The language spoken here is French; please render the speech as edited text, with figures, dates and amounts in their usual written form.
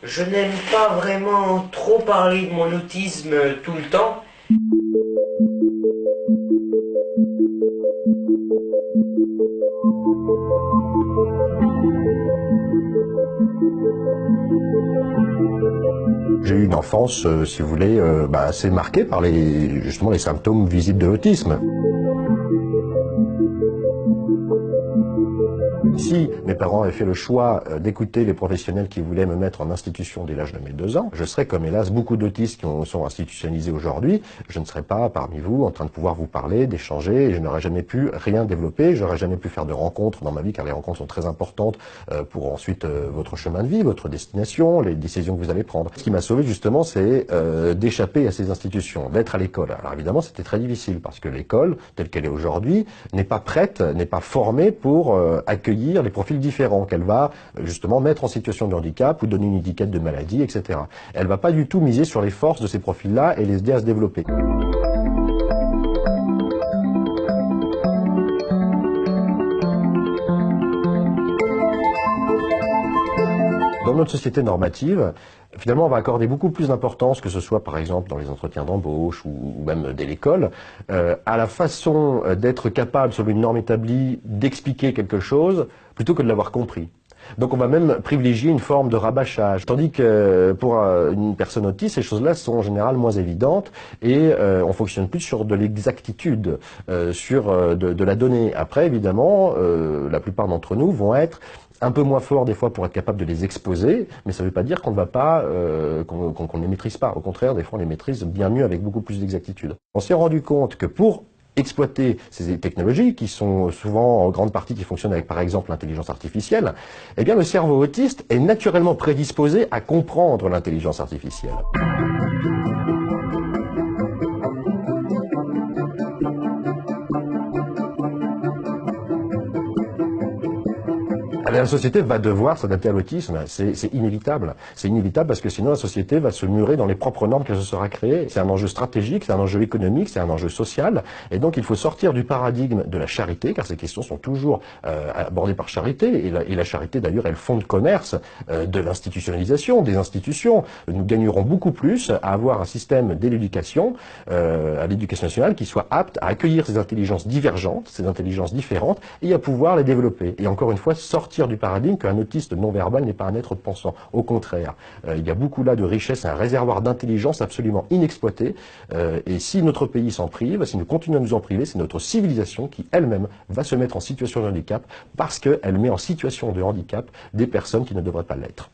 Je n'aime pas vraiment trop parler de mon autisme tout le temps. J'ai eu une enfance, si vous voulez, assez marquée par justement les symptômes visibles de l'autisme. Si mes parents avaient fait le choix d'écouter les professionnels qui voulaient me mettre en institution dès l'âge de mes 2 ans, je serais, comme hélas beaucoup d'autistes qui sont institutionnalisés aujourd'hui, je ne serais pas parmi vous en train de pouvoir vous parler, d'échanger, et je n'aurais jamais pu rien développer, j'aurais jamais pu faire de rencontres dans ma vie, car les rencontres sont très importantes pour ensuite votre chemin de vie, votre destination, les décisions que vous allez prendre. Ce qui m'a sauvé justement, c'est d'échapper à ces institutions, d'être à l'école. Alors évidemment, c'était très difficile, parce que l'école, telle qu'elle est aujourd'hui, n'est pas prête, n'est pas formée pour accueillir les profils différents, qu'elle va justement mettre en situation de handicap ou donner une étiquette de maladie, etc. Elle ne va pas du tout miser sur les forces de ces profils-là et les aider à se développer. Dans notre société normative, finalement, on va accorder beaucoup plus d'importance, que ce soit par exemple dans les entretiens d'embauche ou même dès l'école, à la façon d'être capable, selon une norme établie, d'expliquer quelque chose, plutôt que de l'avoir compris. Donc on va même privilégier une forme de rabâchage, tandis que pour une personne autiste, ces choses-là sont en général moins évidentes et on fonctionne plus sur de l'exactitude, sur de la donnée. Après, évidemment, la plupart d'entre nous vont être un peu moins forts des fois pour être capable de les exposer, mais ça ne veut pas dire qu'on ne va pas, qu'on ne les maîtrise pas. Au contraire, des fois on les maîtrise bien mieux avec beaucoup plus d'exactitude. On s'est rendu compte que pour exploiter ces technologies, qui sont souvent en grande partie qui fonctionnent avec par exemple l'intelligence artificielle, eh bien le cerveau autiste est naturellement prédisposé à comprendre l'intelligence artificielle. La société va devoir s'adapter à l'autisme, c'est inévitable. C'est inévitable parce que sinon la société va se murer dans les propres normes qu'elle se sera créée. C'est un enjeu stratégique, c'est un enjeu économique, c'est un enjeu social. Et donc il faut sortir du paradigme de la charité, car ces questions sont toujours abordées par charité. Et la charité d'ailleurs est le fond de commerce de l'institutionnalisation, des institutions. Nous gagnerons beaucoup plus à avoir un système dès l'éducation, à l'éducation nationale, qui soit apte à accueillir ces intelligences divergentes, ces intelligences différentes, et à pouvoir les développer. Et encore une fois, sortir du paradigme qu'un autiste non-verbal n'est pas un être pensant. Au contraire, il y a beaucoup là de richesse, un réservoir d'intelligence absolument inexploité. Et si notre pays s'en prive, si nous continuons à nous en priver, c'est notre civilisation qui elle-même va se mettre en situation de handicap parce qu'elle met en situation de handicap des personnes qui ne devraient pas l'être.